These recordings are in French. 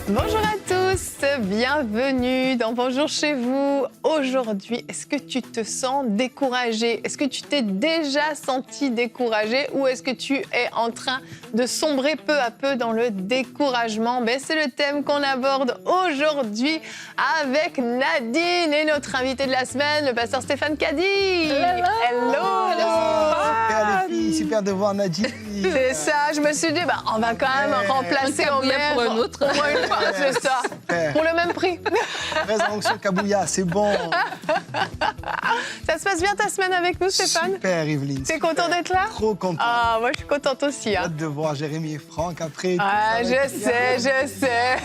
Bonjour à tous, bienvenue dans Bonjour chez vous. Aujourd'hui, est-ce que tu te sens découragé? Est-ce que tu t'es déjà senti découragé ou est-ce que tu es en train de sombrer peu à peu dans le découragement? C'est le thème qu'on aborde aujourd'hui avec Nadine et notre invité de la semaine, le pasteur Stéphane Caddy. Hello. Super les filles, super de voir Nadine. C'est ça, je me suis dit, on va quand même remplacer Omer pour un autre. Pour une fois, c'est ça. Super. Pour le même prix. Résurrection Kabouya, c'est bon. Ça se passe bien ta semaine avec nous, Stéphane? Super, Evelyne. T'es content d'être là? Trop content. Ah, moi, je suis contente aussi. Hâte de voir Jérémy et Franck après. Ah, tout ça, je sais.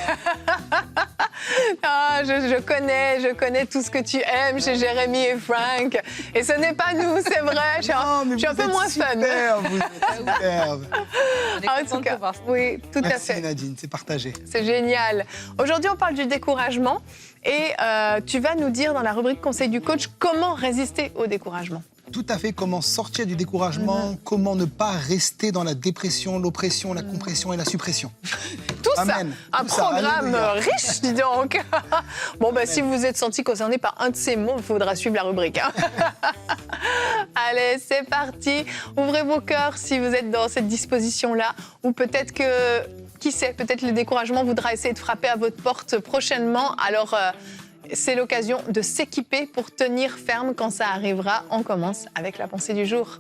Ah, je connais tout ce que tu aimes chez Jérémy et Frank. Et ce n'est pas nous, c'est vrai. Je suis un peu moins fun. Super, vous êtes superbe. En tout cas, oui, tout à Merci fait. Nadine, c'est partagé. C'est génial. Aujourd'hui, on parle du découragement et tu vas nous dire dans la rubrique Conseil du coach comment résister au découragement. Tout à fait, comment sortir du découragement, comment ne pas rester dans la dépression, l'oppression, la compression et la suppression. Tout Amen. ça, un Tout ça, programme alléluia. riche, dis donc. Bon, si vous êtes senti concerné par un de ces mots, il faudra suivre la rubrique. Allez, c'est parti. Ouvrez vos cœurs si vous êtes dans cette disposition-là. Ou peut-être que, qui sait, peut-être le découragement voudra essayer de frapper à votre porte prochainement. Alors, c'est l'occasion de s'équiper pour tenir ferme quand ça arrivera. On commence avec la pensée du jour.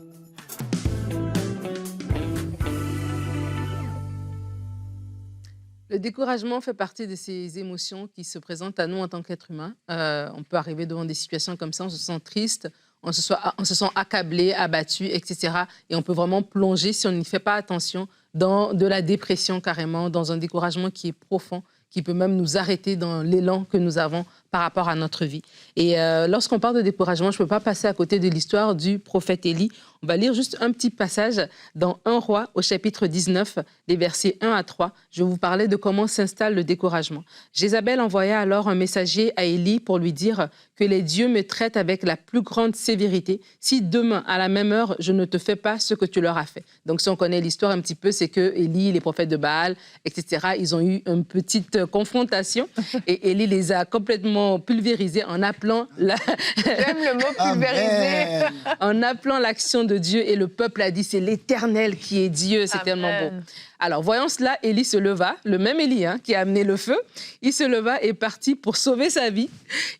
Le découragement fait partie de ces émotions qui se présentent à nous en tant qu'être humain. On peut arriver devant des situations comme ça, on se sent triste, on se sent accablé, abattu, etc. Et on peut vraiment plonger, si on n'y fait pas attention, dans de la dépression carrément, dans un découragement qui est profond, qui peut même nous arrêter dans l'élan que nous avons par rapport à notre vie. Et lorsqu'on parle de découragement, je ne peux pas passer à côté de l'histoire du prophète Élie. On va lire juste un petit passage dans 1 Roi au chapitre 19, les versets 1 à 3. Je vais vous parler de comment s'installe le découragement. Jézabel envoya alors un messager à Élie pour lui dire que les dieux me traitent avec la plus grande sévérité si demain, à la même heure, je ne te fais pas ce que tu leur as fait. Donc si on connaît l'histoire un petit peu, c'est que Élie, les prophètes de Baal, etc., ils ont eu une petite confrontation et Élie les a complètement pulvérisés en appelant J'aime le mot pulvérisé. en appelant l'action de Dieu et le peuple a dit c'est l'Éternel qui est Dieu, c'est tellement beau. Alors voyant cela, Élie se leva, le même Élie qui a amené le feu, il se leva et partit pour sauver sa vie.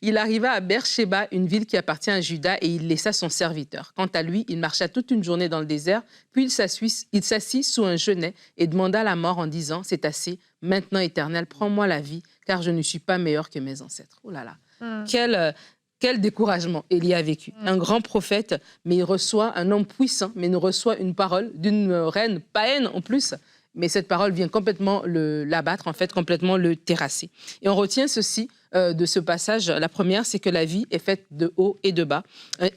Il arriva à Beersheba, une ville qui appartient à Juda, et il laissa son serviteur. Quant à lui, il marcha toute une journée dans le désert, puis il s'assit sous un genêt et demanda la mort en disant « C'est assez, maintenant Éternel, prends-moi la vie, car je ne suis pas meilleur que mes ancêtres. » Oh là là, quel découragement Élie a vécu. Un grand prophète, mais il reçoit un homme puissant, mais il reçoit une parole d'une reine païenne en plus. Mais cette parole vient complètement l'abattre, en fait, complètement le terrasser. Et on retient ceci de ce passage. La première, c'est que la vie est faite de haut et de bas.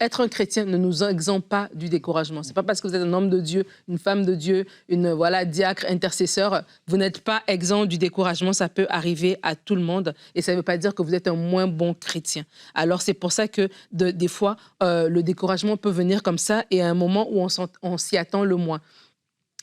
Être un chrétien ne nous exempte pas du découragement. Ce n'est pas parce que vous êtes un homme de Dieu, une femme de Dieu, diacre, intercesseur, vous n'êtes pas exempt du découragement. Ça peut arriver à tout le monde. Et ça ne veut pas dire que vous êtes un moins bon chrétien. Alors, c'est pour ça que des fois, le découragement peut venir comme ça et à un moment où on s'y attend le moins.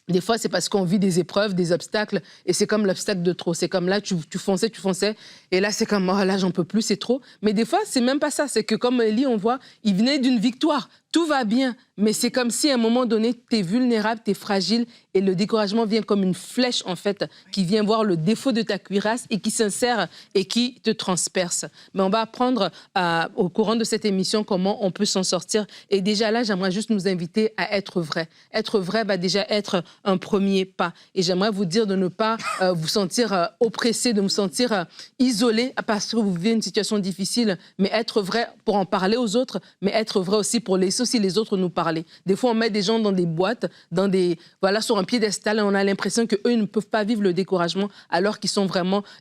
Des fois, c'est parce qu'on vit des épreuves, des obstacles, et c'est comme l'obstacle de trop. C'est comme là, tu fonçais, et là, c'est comme, oh là, j'en peux plus, c'est trop. Mais des fois, c'est même pas ça. C'est que comme Élie, on voit, il venait d'une victoire. Tout va bien, mais c'est comme si à un moment donné, tu es vulnérable, tu es fragile, et le découragement vient comme une flèche, en fait, qui vient voir le défaut de ta cuirasse et qui s'insère et qui te transperce. Mais on va apprendre au courant de cette émission comment on peut s'en sortir. Et déjà là, j'aimerais juste nous inviter à être vrai. Être vrai va déjà être un premier pas. Et j'aimerais vous dire de ne pas vous sentir oppressé, de vous sentir isolé parce que vous vivez une situation difficile, mais être vrai pour en parler aux autres, mais être vrai aussi pour laisser aussi les autres nous parler. Des fois, on met des gens dans des boîtes, sur un piédestal, et on a l'impression qu'eux ne peuvent pas vivre le découragement alors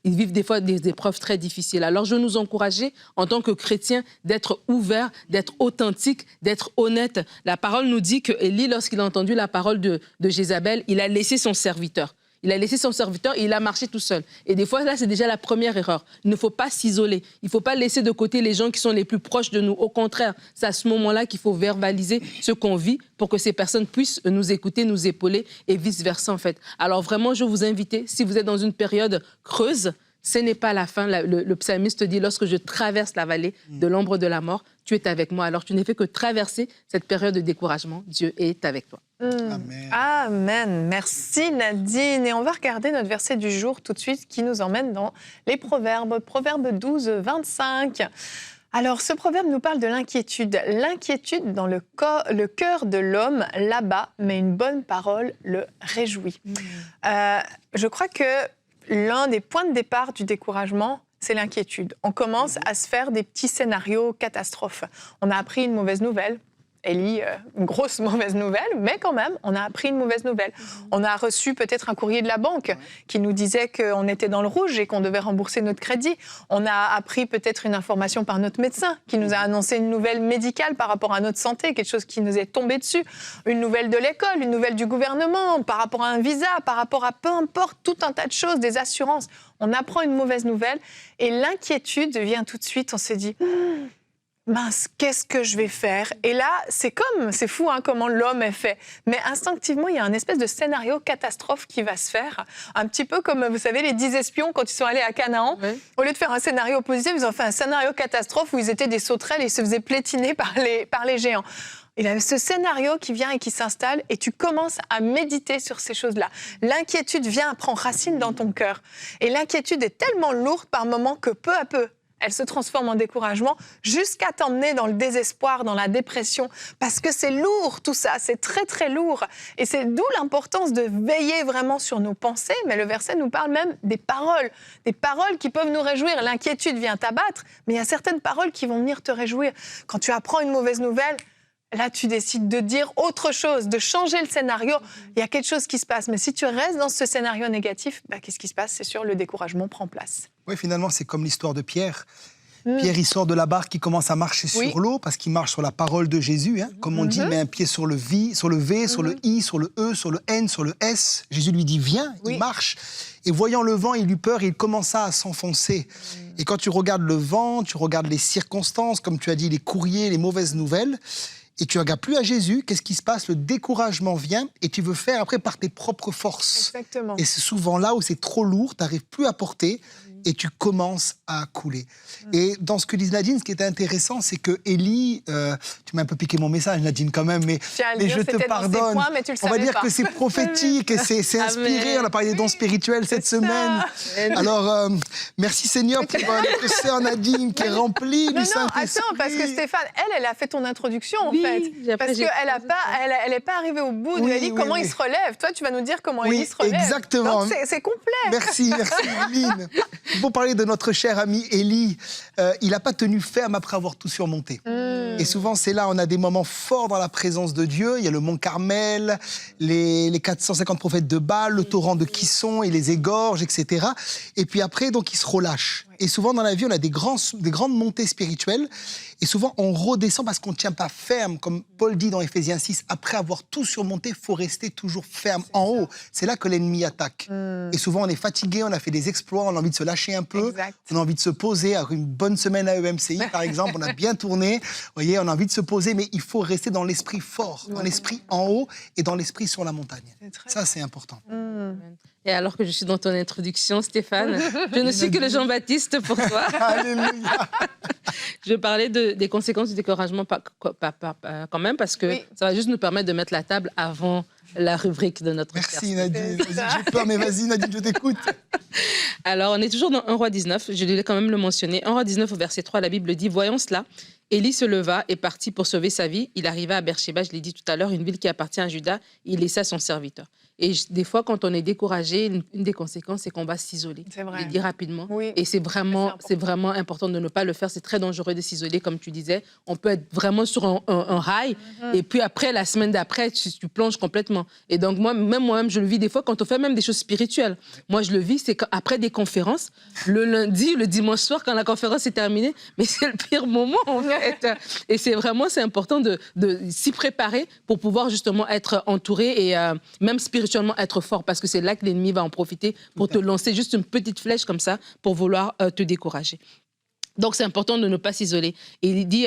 ils vivent des fois des épreuves très difficiles. Alors, je veux nous encourager en tant que chrétiens d'être ouverts, d'être authentiques, d'être honnêtes. La parole nous dit que Élie, lorsqu'il a entendu la parole de Jézabel, il a laissé son serviteur. Il a laissé son serviteur et il a marché tout seul. Et des fois, là, c'est déjà la première erreur. Il ne faut pas s'isoler. Il ne faut pas laisser de côté les gens qui sont les plus proches de nous. Au contraire, c'est à ce moment-là qu'il faut verbaliser ce qu'on vit pour que ces personnes puissent nous écouter, nous épauler et vice-versa, en fait. Alors vraiment, je veux vous inviter, si vous êtes dans une période creuse, ce n'est pas la fin. Le psalmiste dit, lorsque je traverse la vallée de l'ombre de la mort, tu es avec moi. Alors tu n'es fait que traverser cette période de découragement. Dieu est avec toi. Amen. Amen. Merci Nadine. Et on va regarder notre verset du jour tout de suite qui nous emmène dans les Proverbes. Proverbe 12, 25. Alors, ce proverbe nous parle de l'inquiétude. L'inquiétude dans le cœur de l'homme là-bas, mais une bonne parole le réjouit. Je crois que l'un des points de départ du découragement, c'est l'inquiétude. On commence à se faire des petits scénarios catastrophes. On a appris une mauvaise nouvelle. Élie, une grosse mauvaise nouvelle, mais quand même, on a appris une mauvaise nouvelle. On a reçu peut-être un courrier de la banque qui nous disait qu'on était dans le rouge et qu'on devait rembourser notre crédit. On a appris peut-être une information par notre médecin qui nous a annoncé une nouvelle médicale par rapport à notre santé, quelque chose qui nous est tombé dessus. Une nouvelle de l'école, une nouvelle du gouvernement, par rapport à un visa, par rapport à peu importe, tout un tas de choses, des assurances. On apprend une mauvaise nouvelle et l'inquiétude vient tout de suite. On se dit... mince, qu'est-ce que je vais faire? Et là, c'est fou comment l'homme est fait. Mais instinctivement, il y a un espèce de scénario catastrophe qui va se faire. Un petit peu comme, vous savez, les 10 espions quand ils sont allés à Canaan. Oui. Au lieu de faire un scénario positif, ils ont fait un scénario catastrophe où ils étaient des sauterelles et ils se faisaient plétiner par les géants. Il y a ce scénario qui vient et qui s'installe et tu commences à méditer sur ces choses-là. L'inquiétude vient, prend racine dans ton cœur. Et l'inquiétude est tellement lourde par moments que peu à peu, elle se transforme en découragement jusqu'à t'emmener dans le désespoir, dans la dépression, parce que c'est lourd tout ça, c'est très très lourd. Et c'est d'où l'importance de veiller vraiment sur nos pensées, mais le verset nous parle même des paroles qui peuvent nous réjouir. L'inquiétude vient t'abattre, mais il y a certaines paroles qui vont venir te réjouir. Quand tu apprends une mauvaise nouvelle, là, tu décides de dire autre chose, de changer le scénario. Il y a quelque chose qui se passe. Mais si tu restes dans ce scénario négatif, qu'est-ce qui se passe? C'est sûr, le découragement prend place. Oui, finalement, c'est comme l'histoire de Pierre. Pierre, il sort de la barque, il commence à marcher sur l'eau parce qu'il marche sur la parole de Jésus. Comme on dit, il met un pied sur le V, sur le I, sur le E, sur le N, sur le S. Jésus lui dit, viens, il marche. Et voyant le vent, il eut peur et il commença à s'enfoncer. Et quand tu regardes le vent, tu regardes les circonstances, comme tu as dit, les courriers, les mauvaises nouvelles, et tu ne regardes plus à Jésus, qu'est-ce qui se passe? Le découragement vient et tu veux faire après par tes propres forces. Exactement. Et c'est souvent là où c'est trop lourd, tu n'arrives plus à porter et tu commences à couler. Et dans ce que dit Nadine, ce qui est intéressant, c'est que Élie, tu m'as un peu piqué mon message Nadine quand même, mais je te pardonne. Points, mais tu le on va dire pas. que c'est prophétique et c'est inspiré. On a parlé des dons spirituels cette semaine. Alors, merci Seigneur pour notre sœur Nadine qui est remplie du Saint-Esprit. Attends, parce que Stéphane, elle a fait ton introduction en fait. Parce qu'elle n'est pas arrivée au bout de Élie, comment il se relève. Toi, tu vas nous dire comment Élie se relève. Exactement. C'est complet. Merci Eline. Pour parler de notre cher ami Élie, il n'a pas tenu ferme après avoir tout surmonté. Et souvent, c'est là, on a des moments forts dans la présence de Dieu. Il y a le mont Carmel, les 450 prophètes de Baal, le torrent de Kisson, il les égorge, etc. Et puis après, donc, il se relâche. Et souvent, dans la vie, on a des grandes montées spirituelles. Et souvent, on redescend parce qu'on ne tient pas ferme. Comme Paul dit dans Éphésiens 6, après avoir tout surmonté, il faut rester toujours ferme en haut. C'est là que l'ennemi attaque. Et souvent, on est fatigué, on a fait des exploits, on a envie de se lâcher un peu. Exact. On a envie de se poser. Après une bonne semaine à EMCI, par exemple, on a bien tourné. Vous voyez, on a envie de se poser, mais il faut rester dans l'esprit fort, dans l'esprit en haut et dans l'esprit sur la montagne. Ça, c'est important. Et alors que je suis dans ton introduction, Stéphane, je ne suis que le Jean-Baptiste pour toi. Alléluia. Je parlais des conséquences du découragement quand même, parce que ça va juste nous permettre de mettre la table avant la rubrique de notre Merci Nadine. J'ai peur, mais vas-y Nadine, je t'écoute. Alors, on est toujours dans 1 Roi 19, je voulais quand même le mentionner. 1 Roi 19 au verset 3, la Bible dit « Voyons cela, Élie se leva et partit pour sauver sa vie. Il arriva à Beersheba, je l'ai dit tout à l'heure, une ville qui appartient à Juda. Il laissa son serviteur. » Et des fois, quand on est découragé, une des conséquences, c'est qu'on va s'isoler. C'est vrai. Je l'ai dit rapidement. Oui. Et c'est vraiment important de ne pas le faire. C'est très dangereux de s'isoler, comme tu disais. On peut être vraiment sur un high, et puis après, la semaine d'après, tu plonges complètement. Et donc, moi-même, je le vis des fois quand on fait même des choses spirituelles. Moi, je le vis, c'est qu'après des conférences, le lundi, le dimanche soir, quand la conférence est terminée, mais c'est le pire moment, en fait. Et c'est important de s'y préparer pour pouvoir justement être entouré et même spirituellement spirituellement être fort, parce que c'est là que l'ennemi va en profiter pour te lancer juste une petite flèche comme ça pour vouloir te décourager. Donc, c'est important de ne pas s'isoler. Et il dit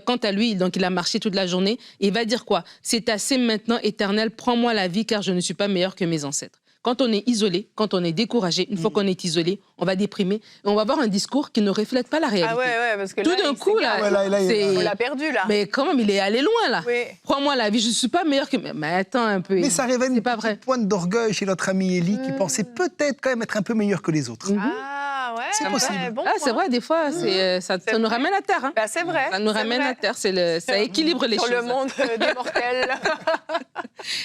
quant à lui, donc il a marché toute la journée, et il va dire quoi? C'est assez maintenant, Éternel, prends-moi la vie, car je ne suis pas meilleur que mes ancêtres. Quand on est isolé, quand on est découragé, une fois qu'on est isolé, on va déprimer, et on va avoir un discours qui ne reflète pas la réalité. Ah ouais, parce que tout d'un coup, là, on l'a perdu, là. Mais quand même, il est allé loin, là. Oui. Prends-moi la vie, je ne suis pas meilleur que... Mais attends un peu. Mais ça révèle une petite pointe d'orgueil chez notre ami Élie, qui pensait peut-être quand même être un peu meilleur que les autres. Ah ouais, c'est possible. Ouais, bon c'est vrai, des fois, ça nous ramène à terre. Hein. Bah, c'est vrai. Ça nous ramène à terre, ça équilibre les choses. Sur le monde des mortels.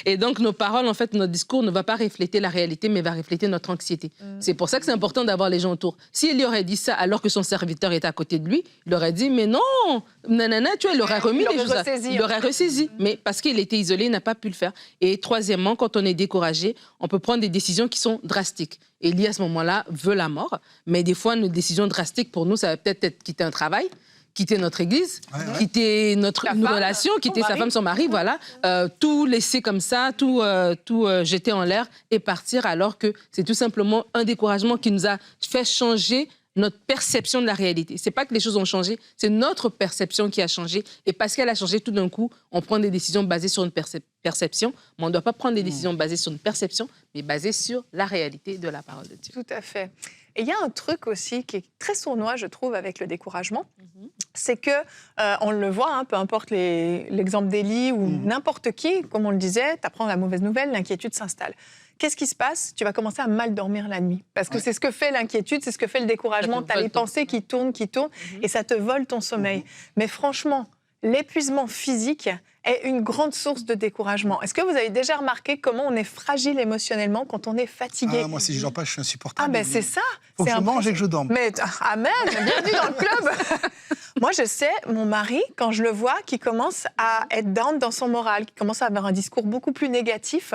Et donc, nos paroles, en fait, notre discours ne va pas refléter la réalité, mais va refléter notre anxiété. C'est pour ça que c'est important d'avoir les gens autour. Si Élie aurait dit ça alors que son serviteur était à côté de lui, il aurait dit, mais non, nanana, tu vois, il aurait remis les choses. Il aurait ressaisi. Mais parce qu'il était isolé, il n'a pas pu le faire. Et troisièmement, quand on est découragé, on peut prendre des décisions qui sont drastiques. Élie, à ce moment-là, veut la mort. Mais des fois, une décision drastique, pour nous, ça va peut-être être quitter un travail, quitter notre église, quitter une relation, quitter sa femme, son mari, voilà. Tout laisser comme ça, tout jeter en l'air et partir, alors que c'est tout simplement un découragement qui nous a fait changer notre perception de la réalité. C'est pas que les choses ont changé, c'est notre perception qui a changé. Et parce qu'elle a changé, tout d'un coup, on prend des décisions basées sur une perception, mais on ne doit pas prendre des décisions basées sur une perception, mais basées sur la réalité de la parole de Dieu. Tout à fait. Et il y a un truc aussi qui est très sournois, je trouve, avec le découragement. C'est que, on le voit, hein, peu importe l'exemple d'Élie ou n'importe qui, comme on le disait, tu apprends la mauvaise nouvelle, l'inquiétude s'installe. Qu'est-ce qui se passe? Tu vas commencer à mal dormir la nuit. Parce que c'est ce que fait l'inquiétude, c'est ce que fait le découragement. Tu as les pensées qui tournent, et ça te vole ton sommeil. Mais franchement, l'épuisement physique est une grande source de découragement. Est-ce que vous avez déjà remarqué comment on est fragile émotionnellement quand on est fatigué? Moi, si je dors pas, je suis insupportable. Ah, ben c'est ça. Faut que je mange et que je dorme. Mais amen, bienvenue dans le club. Moi, je sais, mon mari, quand je le vois, qui commence à être down dans son moral, qui commence à avoir un discours beaucoup plus négatif,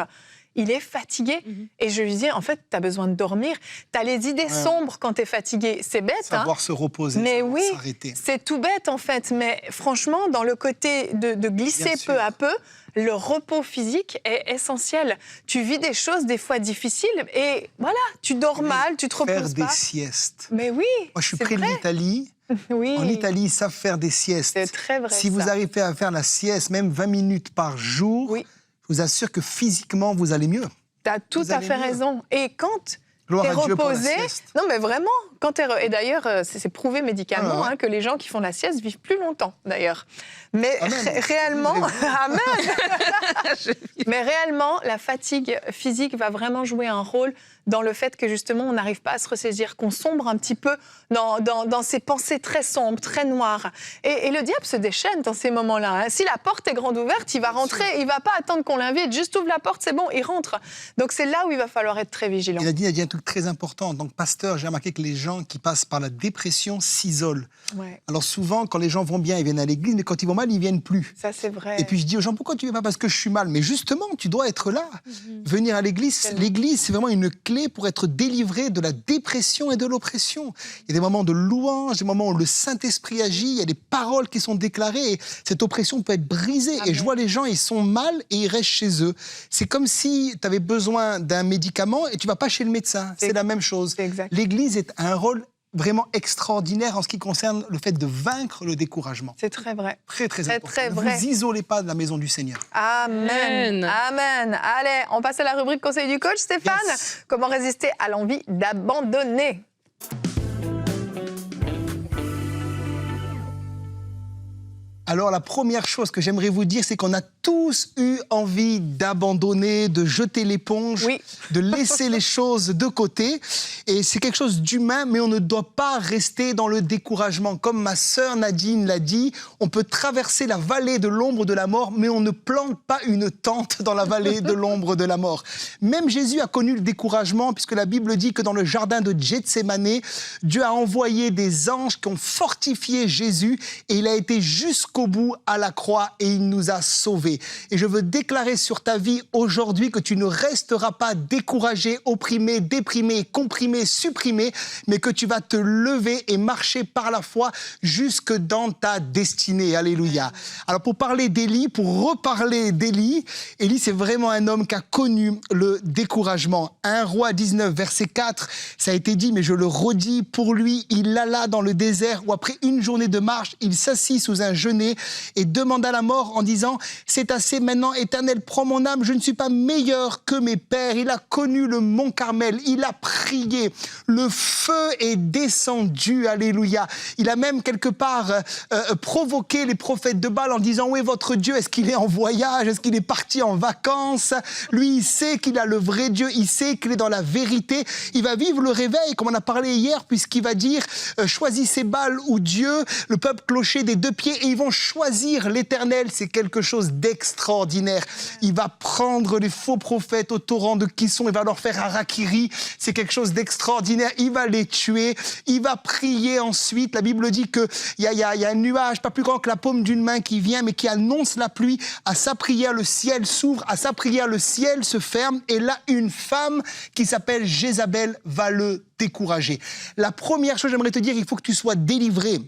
il est fatigué. Et je lui dis, en fait, tu as besoin de dormir. Tu as les idées sombres quand tu es fatigué. C'est bête, savoir se reposer, mais oui, s'arrêter. C'est tout bête, en fait. Mais franchement, dans le côté de glisser peu à peu, le repos physique est essentiel. Tu vis des choses des fois difficiles et voilà, tu dors mal, tu te reposes pas. Faire des siestes. Mais oui, moi, je suis près de l'Italie. Oui. En Italie, ils savent faire des siestes. C'est très vrai. Si vous arrivez à faire la sieste, même 20 minutes par jour, je vous assure que physiquement, vous allez mieux. Tu as tout à fait raison. Et quand tu es reposé... Non, mais vraiment, quand tu es... Et d'ailleurs, c'est prouvé médicalement que les gens qui font la sieste vivent plus longtemps, d'ailleurs. Mais réellement... Amen. Mais réellement, la fatigue physique va vraiment jouer un rôle dans le fait que, justement, on n'arrive pas à se ressaisir, qu'on sombre un petit peu dans ces pensées très sombres, très noires. Et le diable se déchaîne dans ces moments-là. Hein. Si la porte est grande ouverte, il va rentrer, il ne va pas attendre qu'on l'invite. Juste ouvre la porte, c'est bon, il rentre. Donc, c'est là où il va falloir être très vigilant. Il a dit un truc très important. En tant que pasteur, j'ai remarqué que les gens qui passent par la dépression s'isolent. Ouais. Alors, souvent, quand les gens vont bien, ils viennent à l'église, mais quand ils vont mal, ils ne viennent plus. Ça, c'est vrai. Et puis, je dis aux gens, pourquoi tu ne viens pas? Parce que je suis mal. Mais justement, tu dois être là. Venir à l'église, l'église, c'est vraiment une clé pour être délivré de la dépression et de l'oppression. Il y a des moments de louange, des moments où le Saint-Esprit agit, il y a des paroles qui sont déclarées et cette oppression peut être brisée. Amen. Et je vois les gens, ils sont mal et ils restent chez eux. C'est comme si tu avais besoin d'un médicament et tu ne vas pas chez le médecin. C'est la même chose. L'Église a un rôle vraiment extraordinaire en ce qui concerne le fait de vaincre le découragement. C'est très vrai. Très, très important. Très vrai. Ne vous isolez pas de la maison du Seigneur. Amen. Amen. Allez, on passe à la rubrique conseil du coach, Stéphane. Yes. Comment résister à l'envie d'abandonner? Alors, la première chose que j'aimerais vous dire, c'est qu'on a tous eu envie d'abandonner, de jeter l'éponge, de laisser les choses de côté. Et c'est quelque chose d'humain, mais on ne doit pas rester dans le découragement. Comme ma sœur Nadine l'a dit, on peut traverser la vallée de l'ombre de la mort, mais on ne plante pas une tente dans la vallée de l'ombre de la mort. Même Jésus a connu le découragement, puisque la Bible dit que dans le jardin de Gethsémanée, Dieu a envoyé des anges qui ont fortifié Jésus, et il a été jusqu'au jusqu'au bout à la croix et il nous a sauvés. Et je veux déclarer sur ta vie aujourd'hui que tu ne resteras pas découragé, opprimé, déprimé, comprimé, supprimé, mais que tu vas te lever et marcher par la foi jusque dans ta destinée. Alléluia. Alors pour parler d'Élie, pour reparler d'Élie, Élie c'est vraiment un homme qui a connu le découragement. 1 Roi 19, verset 4, ça a été dit, mais je le redis, pour lui, il alla dans le désert où après une journée de marche, il s'assit sous un genêt et demanda la mort en disant « C'est assez maintenant, Éternel, prends mon âme, je ne suis pas meilleur que mes pères. » Il a connu le mont Carmel, il a prié, le feu est descendu, alléluia. Il a même quelque part provoqué les prophètes de Baal en disant « Où est votre Dieu? Est-ce qu'il est en voyage? Est-ce qu'il est parti en vacances ?» Lui, il sait qu'il a le vrai Dieu, il sait qu'il est dans la vérité. Il va vivre le réveil, comme on a parlé hier, puisqu'il va dire « Choisissez Baal ou Dieu, le peuple clocher des deux pieds, et ils vont choisir l'Éternel. » C'est quelque chose d'extraordinaire. Il va prendre les faux prophètes au torrent de Kishon, il va leur faire harakiri. C'est quelque chose d'extraordinaire. Il va les tuer. Il va prier ensuite. La Bible dit qu'il y a un nuage pas plus grand que la paume d'une main qui vient, mais qui annonce la pluie. À sa prière, le ciel s'ouvre. À sa prière, le ciel se ferme. Et là, une femme qui s'appelle Jézabel va le décourager. La première chose, j'aimerais te dire, il faut que tu sois délivré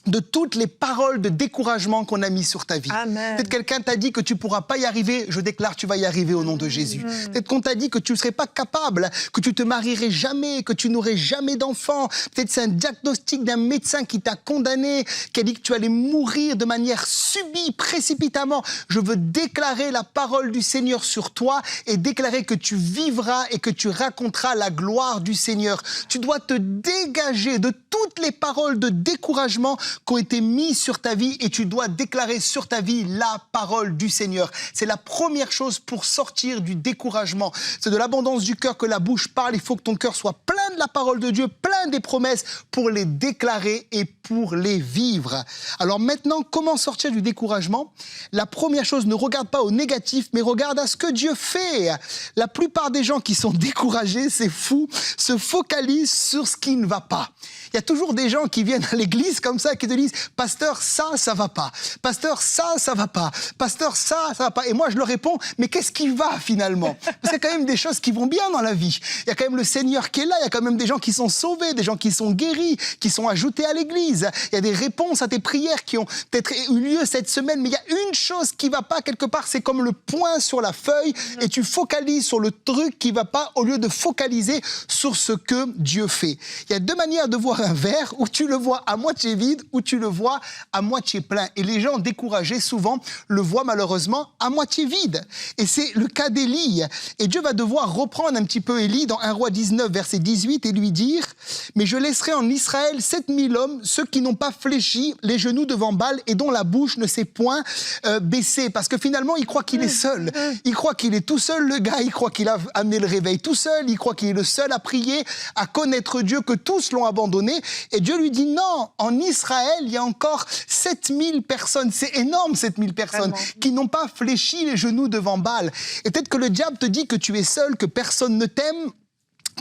de toutes les paroles de découragement qu'on a mis sur ta vie. Amen. Peut-être quelqu'un t'a dit que tu ne pourras pas y arriver, je déclare tu vas y arriver au nom de Jésus. Peut-être qu'on t'a dit que tu ne serais pas capable, que tu te marierais jamais, que tu n'aurais jamais d'enfant. Peut-être c'est un diagnostic d'un médecin qui t'a condamné, qui a dit que tu allais mourir de manière subie, précipitamment. Je veux déclarer la parole du Seigneur sur toi et déclarer que tu vivras et que tu raconteras la gloire du Seigneur. Tu dois te dégager de toutes les paroles de découragement qui ont été mises sur ta vie et tu dois déclarer sur ta vie la parole du Seigneur. C'est la première chose pour sortir du découragement. C'est de l'abondance du cœur que la bouche parle. Il faut que ton cœur soit plein de la parole de Dieu, plein des promesses pour les déclarer et pour les vivre. Alors maintenant, comment sortir du découragement? La première chose, ne regarde pas au négatif, mais regarde à ce que Dieu fait. La plupart des gens qui sont découragés, c'est fou, se focalisent sur ce qui ne va pas. Il y a toujours des gens qui viennent à l'église comme ça, qui te disent « Pasteur, ça va pas. Pasteur, ça va pas. Pasteur, ça va pas. » Et moi, je leur réponds « Mais qu'est-ce qui va finalement ?» Parce qu'il y a quand même des choses qui vont bien dans la vie. Il y a quand même le Seigneur qui est là. Il y a quand même des gens qui sont sauvés, des gens qui sont guéris, qui sont ajoutés à l'église. Il y a des réponses à tes prières qui ont peut-être eu lieu cette semaine. Mais il y a une chose qui va pas quelque part, c'est comme le point sur la feuille et tu focalises sur le truc qui va pas au lieu de focaliser sur ce que Dieu fait. Il y a deux manières de voir un verre, où tu le vois à moitié vide, où tu le vois à moitié plein. Et les gens découragés, souvent, le voient malheureusement à moitié vide. Et c'est le cas d'Élie. Et Dieu va devoir reprendre un petit peu Élie dans 1 Roi 19, verset 18, et lui dire « Mais je laisserai en Israël 7000 hommes, ceux qui n'ont pas fléchi les genoux devant Baal et dont la bouche ne s'est point baissée. » Parce que finalement, il croit qu'il est seul. Il croit qu'il est tout seul, le gars. Il croit qu'il a amené le réveil tout seul. Il croit qu'il est le seul à prier, à connaître Dieu, que tous l'ont abandonné. Et Dieu lui dit non, en Israël, il y a encore 7000 personnes, c'est énorme 7000 personnes, qui n'ont pas fléchi les genoux devant Baal. Et peut-être que le diable te dit que tu es seul, que personne ne t'aime,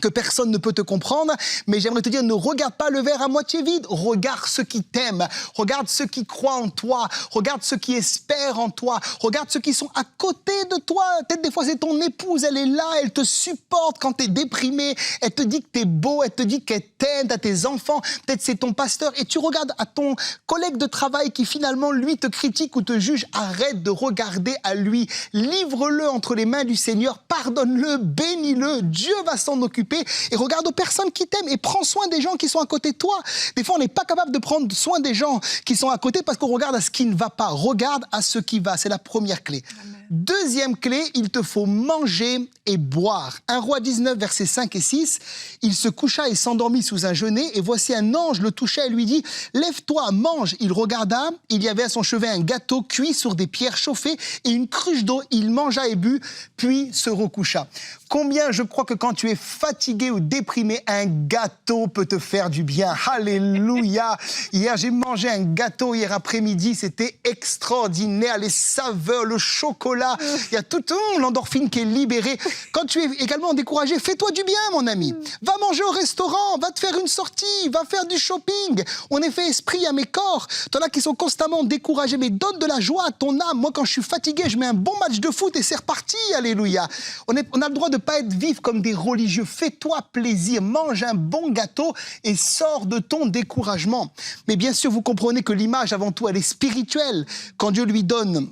que personne ne peut te comprendre, mais j'aimerais te dire, ne regarde pas le verre à moitié vide, regarde ceux qui t'aiment, regarde ceux qui croient en toi, regarde ceux qui espèrent en toi, regarde ceux qui sont à côté de toi. Peut-être des fois c'est ton épouse, elle est là, elle te supporte quand tu es déprimé, elle te dit que tu es beau, elle te dit qu'elle t'aide, à tes enfants, peut-être c'est ton pasteur, et tu regardes à ton collègue de travail qui finalement lui te critique ou te juge, arrête de regarder à lui, livre-le entre les mains du Seigneur, pardonne-le, bénis-le, Dieu va s'en occuper. Et regarde aux personnes qui t'aiment et prends soin des gens qui sont à côté de toi. Des fois, on n'est pas capable de prendre soin des gens qui sont à côté parce qu'on regarde à ce qui ne va pas. Regarde à ce qui va. C'est la première clé. Amen. Deuxième clé, il te faut manger et boire. 1 Roi 19, versets 5 et 6. Il se coucha et s'endormit sous un genêt et voici un ange le toucha et lui dit « Lève-toi, mange ». Il regarda, il y avait à son chevet un gâteau cuit sur des pierres chauffées et une cruche d'eau. Il mangea et but, puis se recoucha. Combien je crois que quand tu es fatigué, fatigué ou déprimé, un gâteau peut te faire du bien. Alléluia. Hier, j'ai mangé un gâteau hier après-midi. C'était extraordinaire. Les saveurs, le chocolat. Il y a tout l'endorphine qui est libérée. Quand tu es également découragé, fais-toi du bien, mon ami. Va manger au restaurant. Va te faire une sortie. Va faire du shopping. On est fait esprit à mes corps. T'en as qui sont constamment découragés. Mais donne de la joie à ton âme. Moi, quand je suis fatigué, je mets un bon match de foot et c'est reparti. Alléluia. On a le droit de ne pas être vif comme des religieux. Fais-toi plaisir. Mange un bon gâteau et sors de ton découragement. Mais bien sûr, vous comprenez que l'image, avant tout, elle est spirituelle. Quand Dieu lui donne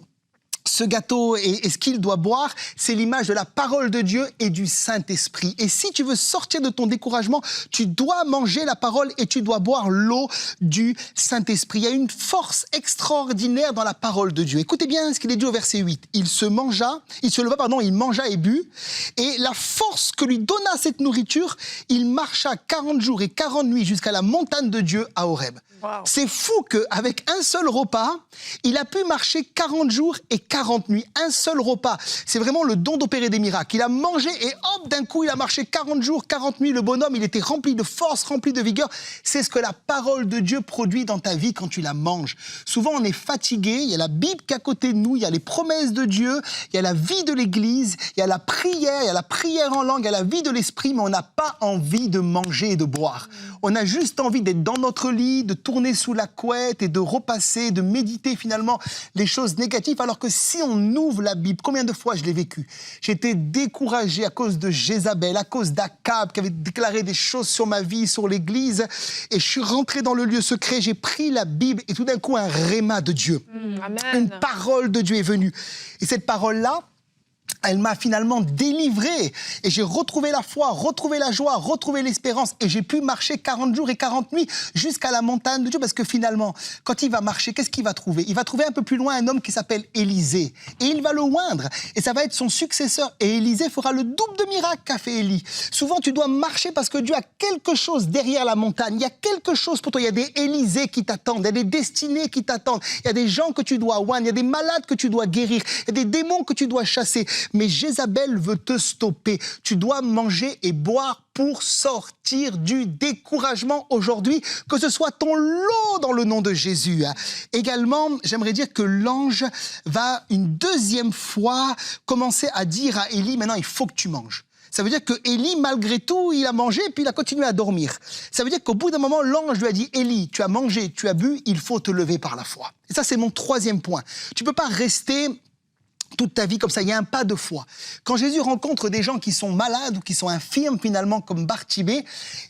ce gâteau et ce qu'il doit boire, c'est l'image de la parole de Dieu et du Saint-Esprit. Et si tu veux sortir de ton découragement, tu dois manger la parole et tu dois boire l'eau du Saint-Esprit. Il y a une force extraordinaire dans la parole de Dieu. Écoutez bien ce qu'il est dit au verset 8. Il se leva, il mangea et but. Et la force que lui donna cette nourriture, il marcha 40 jours et 40 nuits jusqu'à la montagne de Dieu à Horeb. Wow. C'est fou qu'avec un seul repas, il a pu marcher 40 jours et 40 nuits. Un seul repas. C'est vraiment le don d'opérer des miracles. Il a mangé et hop, d'un coup, il a marché 40 jours, 40 nuits. Le bonhomme, il était rempli de force, rempli de vigueur. C'est ce que la parole de Dieu produit dans ta vie quand tu la manges. Souvent, on est fatigué. Il y a la Bible qui est à côté de nous. Il y a les promesses de Dieu. Il y a la vie de l'Église. Il y a la prière. Il y a la prière en langue. Il y a la vie de l'Esprit. Mais on n'a pas envie de manger et de boire. On a juste envie d'être dans notre lit, de tourner sous la couette et de repasser, de méditer finalement les choses négatives. Alors que si on ouvre la Bible, combien de fois je l'ai vécu? J'étais découragé à cause de Jézabel, à cause d'Akab qui avait déclaré des choses sur ma vie, sur l'Église. Et je suis rentré dans le lieu secret, j'ai pris la Bible et tout d'un coup un réma de Dieu. Amen. Une parole de Dieu est venue. Et cette parole-là, elle m'a finalement délivré et j'ai retrouvé la foi, retrouvé la joie, retrouvé l'espérance et j'ai pu marcher 40 jours et 40 nuits jusqu'à la montagne de Dieu parce que finalement, quand il va marcher, qu'est-ce qu'il va trouver? Il va trouver un peu plus loin un homme qui s'appelle Élisée et il va le oindre et ça va être son successeur et Élisée fera le double de miracles qu'a fait Élie. Souvent, tu dois marcher parce que Dieu a quelque chose derrière la montagne. Il y a quelque chose pour toi. Il y a des Élisées qui t'attendent, il y a des destinées qui t'attendent, il y a des gens que tu dois oindre, il y a des malades que tu dois guérir, il y a des démons que tu dois chasser. Mais Jézabel veut te stopper. Tu dois manger et boire pour sortir du découragement aujourd'hui, que ce soit ton lot dans le nom de Jésus. Également, j'aimerais dire que l'ange va une deuxième fois commencer à dire à Élie, maintenant il faut que tu manges. Ça veut dire que Élie, malgré tout, il a mangé et puis il a continué à dormir. Ça veut dire qu'au bout d'un moment, l'ange lui a dit, Élie, tu as mangé, tu as bu, il faut te lever par la foi. Et ça, c'est mon troisième point. Tu ne peux pas rester toute ta vie comme ça, il y a un pas de foi. Quand Jésus rencontre des gens qui sont malades ou qui sont infirmes finalement comme Bartimée,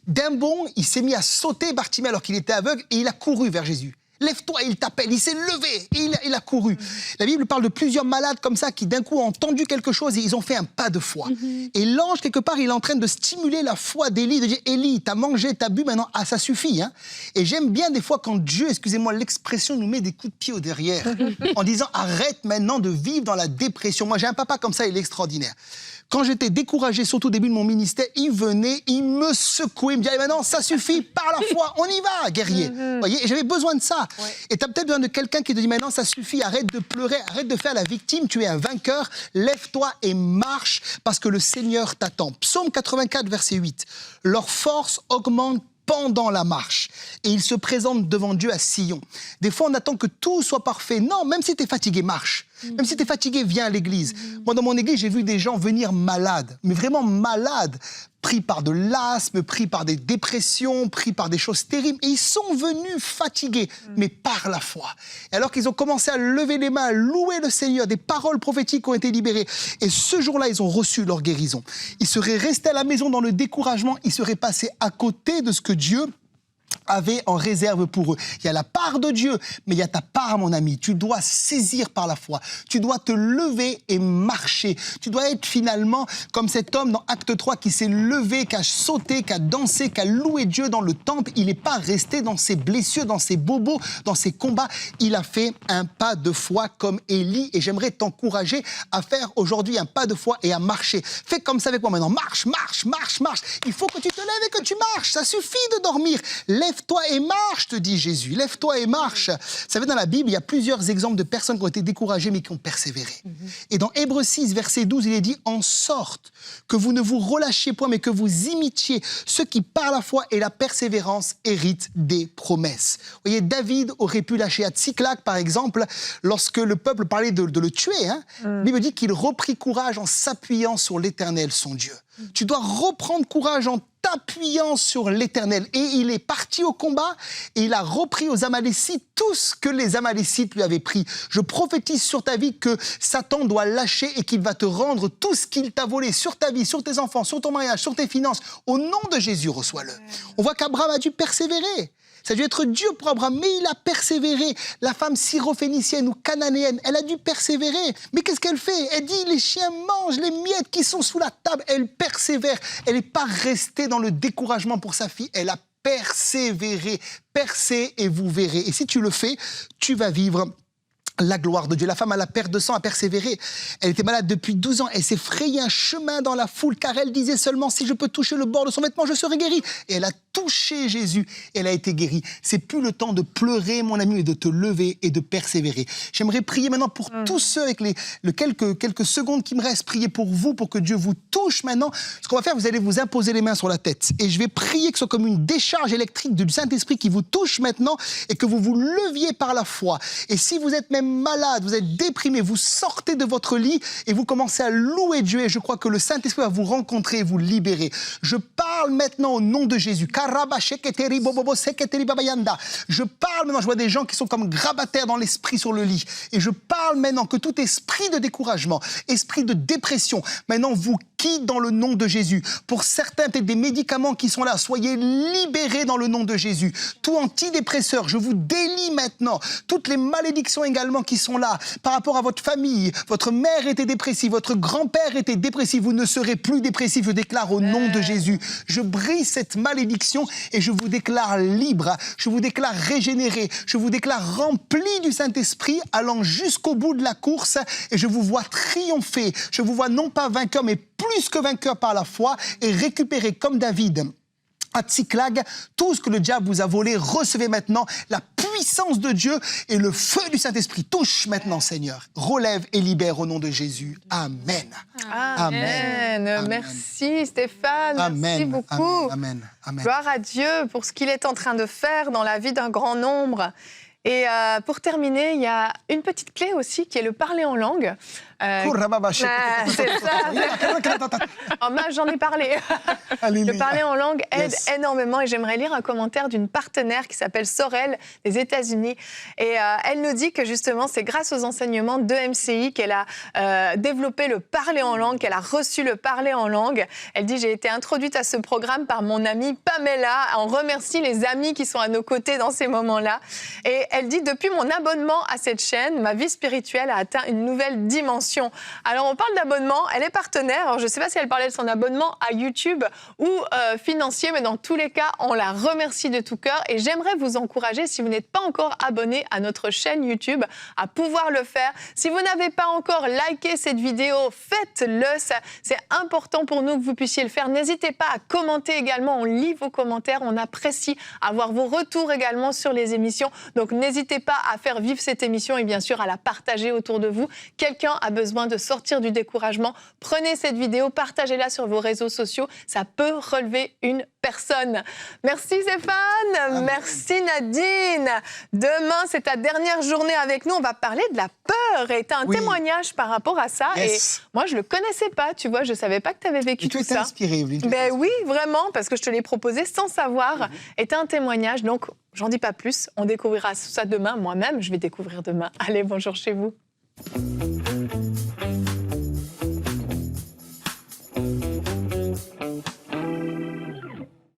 d'un bond, il s'est mis à sauter Bartimée alors qu'il était aveugle et il a couru vers Jésus. Lève-toi, il t'appelle, il s'est levé, et il a couru. La Bible parle de plusieurs malades comme ça qui d'un coup ont entendu quelque chose et ils ont fait un pas de foi. Et l'ange, quelque part, il est en train de stimuler la foi d'Élie, de dire, Élie, t'as mangé, t'as bu, maintenant, ah, ça suffit. Hein. Et j'aime bien des fois quand Dieu, excusez-moi l'expression, nous met des coups de pied au derrière, en disant, arrête maintenant de vivre dans la dépression. Moi, j'ai un papa comme ça, il est extraordinaire. Quand j'étais découragé, surtout au début de mon ministère, il venait, il me secouait, il me disait, maintenant, ça suffit, par la foi, on y va, guerrier. Voyez, et j'avais besoin de ça. Ouais. Et tu as peut-être besoin de quelqu'un qui te dit, maintenant, ça suffit, arrête de pleurer, arrête de faire la victime, tu es un vainqueur, lève-toi et marche, parce que le Seigneur t'attend. Psaume 84, verset 8. Leur force augmente pendant la marche. Et ils se présentent devant Dieu à Sion. Des fois, on attend que tout soit parfait. Non, même si tu es fatigué, marche. Même si tu es fatigué, viens à l'église. Moi, dans mon église, j'ai vu des gens venir malades, mais vraiment malades, pris par de l'asthme, pris par des dépressions, pris par des choses terribles. Et ils sont venus fatigués, mais par la foi. Et alors qu'ils ont commencé à lever les mains, à louer le Seigneur, des paroles prophétiques ont été libérées. Et ce jour-là, ils ont reçu leur guérison. Ils seraient restés à la maison dans le découragement, ils seraient passés à côté de ce que Dieu avait en réserve pour eux. Il y a la part de Dieu, mais il y a ta part, mon ami. Tu dois saisir par la foi. Tu dois te lever et marcher. Tu dois être finalement comme cet homme dans Acte 3 qui s'est levé, qui a sauté, qui a dansé, qui a loué Dieu dans le temple. Il n'est pas resté dans ses blessures, dans ses bobos, dans ses combats. Il a fait un pas de foi comme Élie. Et j'aimerais t'encourager à faire aujourd'hui un pas de foi et à marcher. Fais comme ça avec moi maintenant. Marche, marche, marche, marche. Il faut que tu te lèves et que tu marches. Ça suffit de dormir. Lève lève-toi et marche, te dit Jésus. Lève-toi et marche. Vous savez, dans la Bible, il y a plusieurs exemples de personnes qui ont été découragées, mais qui ont persévéré. Et dans Hébreux 6, verset 12, il est dit « En sorte que vous ne vous relâchiez point, mais que vous imitiez ceux qui, par la foi et la persévérance, héritent des promesses. » Vous voyez, David aurait pu lâcher à Tsiklag, par exemple, lorsque le peuple parlait de le tuer. La Bible dit qu'il reprit courage en s'appuyant sur l'Éternel, son Dieu. Tu dois reprendre courage en t'appuyant sur l'Éternel. Et il est parti au combat et il a repris aux Amalécites tout ce que les Amalécites lui avaient pris. Je prophétise sur ta vie que Satan doit lâcher et qu'il va te rendre tout ce qu'il t'a volé sur ta vie, sur tes enfants, sur ton mariage, sur tes finances. Au nom de Jésus, reçois-le. On voit qu'Abraham a dû persévérer. Ça a dû être dur pour Abraham, mais il a persévéré. La femme syrophénicienne ou cananéenne, elle a dû persévérer. Mais qu'est-ce qu'elle fait? Elle dit, les chiens mangent les miettes qui sont sous la table. Elle persévère. Elle n'est pas restée dans le découragement pour sa fille. Elle a persévéré. Percez et vous verrez. Et si tu le fais, tu vas vivre la gloire de Dieu. La femme à la perte de sang a persévéré. Elle était malade depuis 12 ans. Elle s'est frayé un chemin dans la foule car elle disait seulement si je peux toucher le bord de son vêtement, je serai guérie. Et elle a touché Jésus. Elle a été guérie. C'est plus le temps de pleurer, mon ami, mais de te lever et de persévérer. J'aimerais prier maintenant pour tous ceux avec les quelques secondes qui me restent. Prier pour vous, pour que Dieu vous touche maintenant. Ce qu'on va faire, vous allez vous imposer les mains sur la tête. Et je vais prier que ce soit comme une décharge électrique du Saint-Esprit qui vous touche maintenant et que vous vous leviez par la foi. Et si vous êtes même malade, vous êtes déprimé, vous sortez de votre lit et vous commencez à louer Dieu et je crois que le Saint-Esprit va vous rencontrer et vous libérer. Je parle maintenant au nom de Jésus. Je parle maintenant, je vois des gens qui sont comme grabataires dans l'esprit sur le lit. Et je parle maintenant que tout esprit de découragement, esprit de dépression, maintenant vous quitte dans le nom de Jésus. Pour certains, peut-être des médicaments qui sont là, soyez libérés dans le nom de Jésus. Tout antidépresseur, je vous délie maintenant. Toutes les malédictions également qui sont là, par rapport à votre famille. Votre mère était dépressive, votre grand-père était dépressif, vous ne serez plus dépressif, je déclare au nom de Jésus. Je brise cette malédiction et je vous déclare libre, je vous déclare régénéré, je vous déclare rempli du Saint-Esprit, allant jusqu'au bout de la course et je vous vois triompher. Je vous vois non pas vainqueur, mais plus que vainqueur par la foi et récupérer comme David à Tsiklag, tout ce que le diable vous a volé, recevez maintenant la puissance de Dieu et le feu du Saint-Esprit. Touche maintenant, Seigneur. Relève et libère au nom de Jésus. Amen. Amen. Amen. Merci Stéphane. Amen. Merci beaucoup. Amen. Amen. Gloire à Dieu pour ce qu'il est en train de faire dans la vie d'un grand nombre. Et pour terminer, il y a une petite clé aussi qui est le parler en langue. C'est ça. Oh, j'en ai parlé. Le parler en langue aide énormément et j'aimerais lire un commentaire d'une partenaire qui s'appelle Sorel des États-Unis et elle nous dit que justement c'est grâce aux enseignements de MCI qu'elle a développé le parler en langue, qu'elle a reçu le parler en langue. Elle dit j'ai été introduite à ce programme par mon amie Pamela. On remercie les amis qui sont à nos côtés dans ces moments-là et elle dit depuis mon abonnement à cette chaîne, ma vie spirituelle a atteint une nouvelle dimension. Alors, on parle d'abonnement, elle est partenaire. Alors, je ne sais pas si elle parlait de son abonnement à YouTube ou financier, mais dans tous les cas, on la remercie de tout cœur. Et j'aimerais vous encourager, si vous n'êtes pas encore abonné à notre chaîne YouTube, à pouvoir le faire. Si vous n'avez pas encore liké cette vidéo, faites-le. C'est important pour nous que vous puissiez le faire. N'hésitez pas à commenter également. On lit vos commentaires. On apprécie avoir vos retours également sur les émissions. Donc, n'hésitez pas à faire vivre cette émission et bien sûr à la partager autour de vous. Quelqu'un a besoin de sortir du découragement, prenez cette vidéo, partagez-la sur vos réseaux sociaux, ça peut relever une personne. Merci Stéphane, Amen. Merci Nadine. Demain, c'est ta dernière journée avec nous, on va parler de la peur et tu as un témoignage par rapport à ça. Et moi, je ne le connaissais pas, tu vois, je ne savais pas que tu avais vécu tout ça. Et tu étais inspirée, Evelyne. Ben oui, vraiment, parce que je te l'ai proposé sans savoir. Et tu as un témoignage, donc j'en dis pas plus, on découvrira ça demain, moi-même, je vais découvrir demain. Allez, bonjour chez vous.